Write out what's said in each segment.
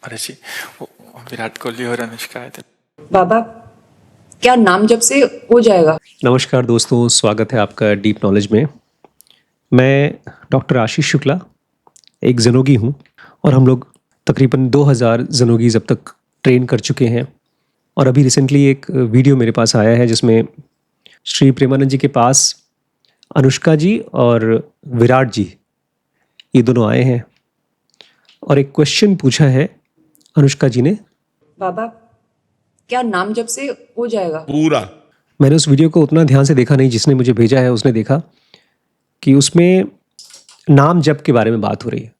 ऋषि, वो विराट कोहली और अनुष्का आए थे। बाबा, क्या नाम जब से हो जाएगा? नमस्कार दोस्तों, स्वागत है आपका डीप नॉलेज में। मैं डॉक्टर आशीष शुक्ला, एक ज़नोगी हूँ और हम लोग तकरीबन 2000 ज़नोगीज़ अब तक ट्रेन कर चुके हैं। और अभी रिसेंटली एक वीडियो मेरे पास आया है जिसमें श्री प्रेमानंद जी के पास अनुष्का जी और विराट जी ये दोनों आए हैं और एक क्वेश्चन पूछा है अनुष्का जी ने। बाबा, क्या नाम जब से हो जाएगा? पूरा मैंने उस वीडियो को उतना ध्यान से देखा नहीं, जिसने मुझे भेजा है उसने देखा कि उसमें नाम जप के बारे में बात हो रही है।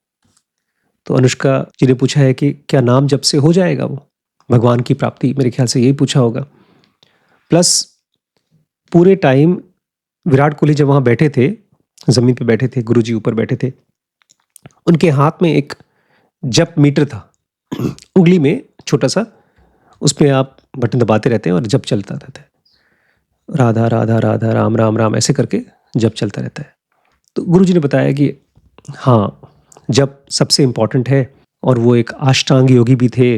तो अनुष्का जी ने पूछा है कि क्या नाम जप से हो जाएगा वो भगवान की प्राप्ति, मेरे ख्याल से यही पूछा होगा। प्लस पूरे टाइम विराट कोहली जब वहाँ बैठे थे, ज़मीन पे बैठे थे, गुरुजी ऊपर बैठे थे, उनके हाथ में एक जप मीटर था, उंगली में छोटा सा, उस पर आप बटन दबाते रहते हैं और जप चलता रहता है, राधा राधा राधा राम राम राम ऐसे करके जप चलता रहता है। तो गुरुजी ने बताया कि हाँ, जप सबसे इम्पॉर्टेंट है और वो एक अष्टांग योगी भी थे।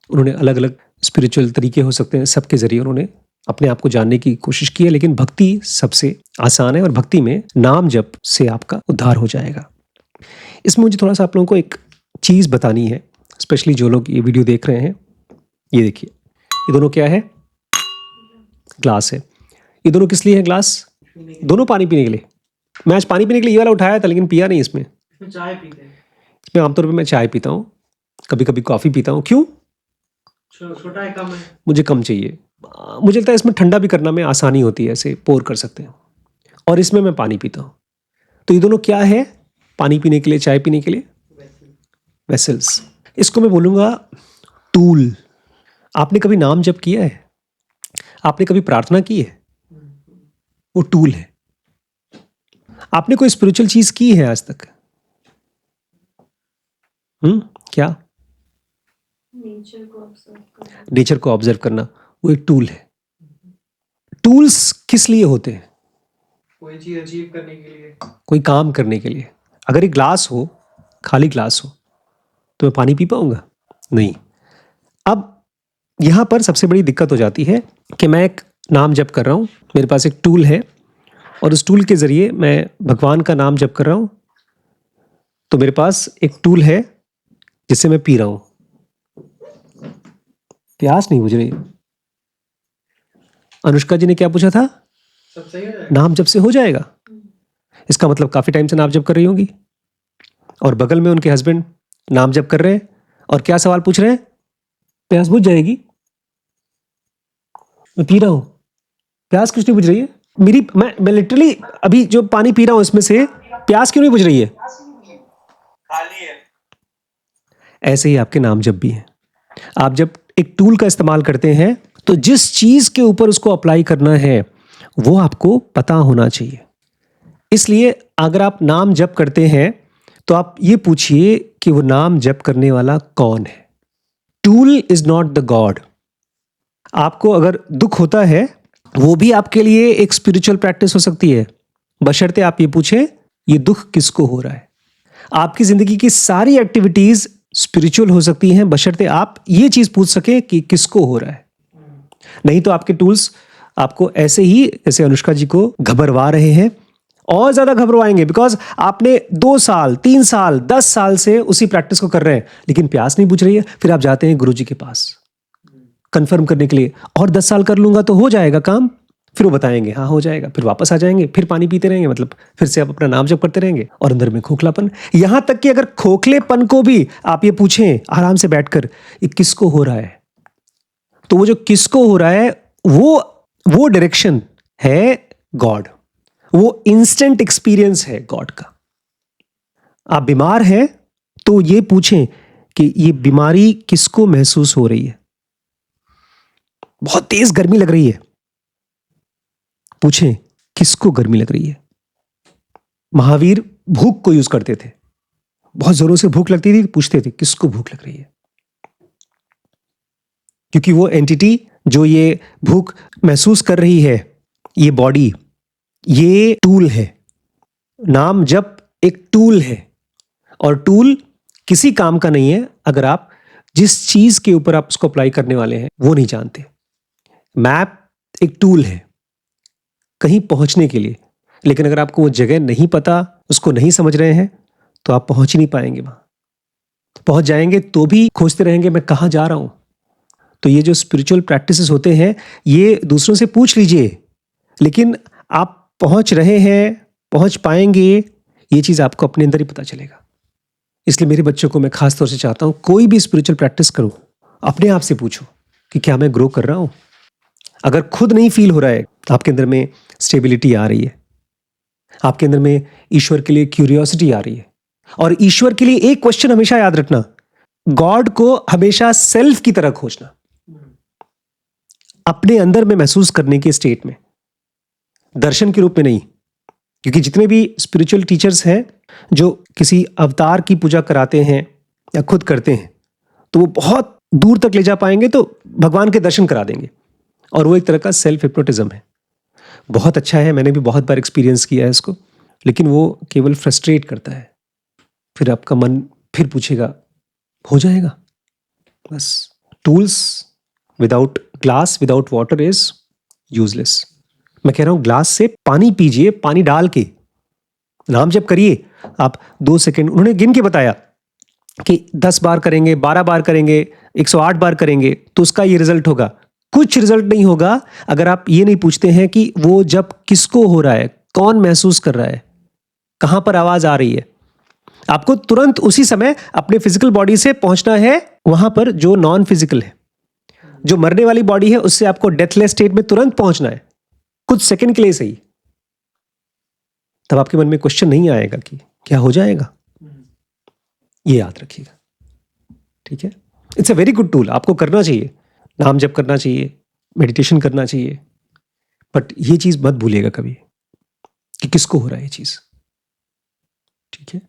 उन्होंने अलग अलग स्पिरिचुअल तरीके हो सकते हैं, सबके ज़रिए उन्होंने अपने आप को जानने की कोशिश की है, लेकिन भक्ति सबसे आसान है और भक्ति में नाम जप से आपका उद्धार हो जाएगा। इसमें मुझे थोड़ा सा आप लोगों को एक चीज़ बतानी है, स्पेशली जो लोग ये वीडियो देख रहे हैं। ये देखिए, ये दोनों क्या है? ग्लास है। ये दोनों किस लिए है ग्लास? दोनों पानी पीने के लिए। मैं आज पानी पीने के लिए ये वाला उठाया था, लेकिन पिया नहीं इसमें। चाय पीते हैं। इसमें आमतौर पे मैं चाय पीता हूँ, कभी कभी कॉफ़ी पीता हूँ। क्यों? छोटा है, कम है। मुझे कम चाहिए। मुझे लगता है इसमें ठंडा भी करना में आसानी होती है, ऐसे पोर कर सकते हैं। और इसमें मैं पानी पीता हूँ। तो ये दोनों क्या है? पानी पीने के लिए, चाय पीने के लिए वेसल्स। इसको मैं बोलूँगा टूल। आपने कभी नाम जप किया है? आपने कभी प्रार्थना की है? वो टूल है। आपने कोई स्पिरिचुअल चीज की है आज तक? क्या? नेचर को ऑब्जर्व करना, वो एक टूल है। टूल्स किस लिए होते हैं? कोई चीज अचीव करने के लिए, कोई काम करने के लिए। अगर ये ग्लास हो, खाली ग्लास हो, तो मैं पानी पी पाऊंगा? नहीं। अब यहां पर सबसे बड़ी दिक्कत हो जाती है कि मैं एक नाम जप कर रहा हूं, मेरे पास एक टूल है और उस टूल के जरिए मैं भगवान का नाम जप कर रहा हूं। तो मेरे पास एक टूल है जिससे मैं पी रहा हूं। प्यास नहीं बुझ रही। अनुष्का जी ने क्या पूछा था? सब सही हो जाएगा। नाम जप से हो जाएगा। इसका मतलब काफी टाइम से नाम जप कर रही होंगी और बगल में उनके हस्बैंड नाम जप कर रहे हैं और क्या सवाल पूछ रहे हैं? प्यास बुझ जाएगी? मैं पी रहा हूं, प्यास क्यों नहीं बुझ रही है मेरी? मैं लिटरली अभी जो पानी पी रहा हूं इसमें से प्यास क्यों नहीं बुझ रही है? खाली है। ऐसे ही आपके नाम जप भी हैं। आप जब एक टूल का इस्तेमाल करते हैं तो जिस चीज के ऊपर उसको अप्लाई करना है वो आपको पता होना चाहिए। इसलिए अगर आप नाम जप करते हैं तो आप ये पूछिए कि वो नाम जप करने वाला कौन है। Tool is not the God. आपको अगर दुख होता है, वो भी आपके लिए एक स्पिरिचुअल प्रैक्टिस हो सकती है, बशर्ते आप ये पूछें ये दुख किसको हो रहा है। आपकी जिंदगी की सारी एक्टिविटीज स्पिरिचुअल हो सकती हैं, बशर्ते आप ये चीज पूछ सके कि किसको हो रहा है। नहीं तो आपके टूल्स आपको ऐसे ही, जैसे अनुष्का जी को घबरवा रहे हैं, और ज्यादा घबरवाएंगे। बिकॉज आपने 2 साल 3 साल 10 साल से उसी प्रैक्टिस को कर रहे हैं, लेकिन प्यास नहीं बुझ रही है। फिर आप जाते हैं गुरुजी के पास कंफर्म करने के लिए, और 10 साल कर लूंगा तो हो जाएगा काम। फिर वो बताएंगे हाँ हो जाएगा, फिर वापस आ जाएंगे, फिर पानी पीते रहेंगे, मतलब फिर से आप अपना नाम जप करते रहेंगे और अंदर में खोखलापन। यहां तक कि अगर खोखलेपन को भी आप ये पूछें आराम से बैठकर ये किसको हो रहा है, तो वो जो किसको हो रहा है वो डायरेक्शन है गॉड। वो इंस्टेंट एक्सपीरियंस है गॉड का। आप बीमार हैं तो ये पूछें कि ये बीमारी किसको महसूस हो रही है। बहुत तेज गर्मी लग रही है, पूछें किसको गर्मी लग रही है। महावीर भूख को यूज करते थे, बहुत जोरों से भूख लगती थी, पूछते थे किसको भूख लग रही है, क्योंकि वो एंटिटी जो ये भूख महसूस कर रही है, ये बॉडी, ये टूल है। नाम जप एक टूल है और टूल किसी काम का नहीं है अगर आप जिस चीज के ऊपर आप उसको अप्लाई करने वाले हैं वो नहीं जानते। मैप एक टूल है कहीं पहुंचने के लिए, लेकिन अगर आपको वो जगह नहीं पता, उसको नहीं समझ रहे हैं, तो आप पहुंच ही नहीं पाएंगे वहां। पहुंच जाएंगे तो भी खोजते रहेंगे मैं कहां जा रहा हूं। तो ये जो स्पिरिचुअल प्रैक्टिसेस होते हैं, ये दूसरों से पूछ लीजिए, लेकिन आप पहुंच रहे हैं, पहुंच पाएंगे, ये चीज आपको अपने अंदर ही पता चलेगा। इसलिए मेरे बच्चों को मैं खास तौर से चाहता हूं, कोई भी स्पिरिचुअल प्रैक्टिस करो, अपने आप से पूछो कि क्या मैं ग्रो कर रहा हूं। अगर खुद नहीं फील हो रहा है, आपके अंदर में स्टेबिलिटी आ रही है, आपके अंदर में ईश्वर के लिए क्यूरियोसिटी आ रही है। और ईश्वर के लिए एक क्वेश्चन हमेशा याद रखना, गॉड को हमेशा सेल्फ की तरह खोजना, अपने अंदर में महसूस करने के स्टेट में, दर्शन के रूप में नहीं। क्योंकि जितने भी स्पिरिचुअल टीचर्स हैं जो किसी अवतार की पूजा कराते हैं या खुद करते हैं, तो वो बहुत दूर तक ले जा पाएंगे, तो भगवान के दर्शन करा देंगे, और वो एक तरह का सेल्फ हिप्नोटिज्म है। बहुत अच्छा है, मैंने भी बहुत बार एक्सपीरियंस किया है इसको, लेकिन वो केवल फ्रस्ट्रेट करता है। फिर आपका मन फिर पूछेगा, हो जाएगा। बस tools without glass, without water is useless. मैं कह रहा हूं ग्लास से पानी पीजिए, पानी डाल के नाम जप करिए आप 2 सेकंड। उन्होंने गिन के बताया कि 10 बार करेंगे, 12 बार करेंगे, 108 बार करेंगे तो उसका ये रिजल्ट होगा। कुछ रिजल्ट नहीं होगा अगर आप ये नहीं पूछते हैं कि वो जब किसको हो रहा है, कौन महसूस कर रहा है, कहां पर आवाज आ रही है। आपको तुरंत उसी समय अपने फिजिकल बॉडी से पहुंचना है वहां पर जो नॉन फिजिकल है, जो मरने वाली बॉडी है, उससे आपको डेथलेस स्टेट में तुरंत पहुंचना है, कुछ सेकंड के लिए सही। तब आपके मन में क्वेश्चन नहीं आएगा कि क्या हो जाएगा। ये याद रखिएगा, ठीक है। It's a very good tool, आपको करना चाहिए, नाम जप करना चाहिए, मेडिटेशन करना चाहिए, बट ये चीज मत भूलिएगा कभी कि किसको हो रहा है ये चीज, ठीक है।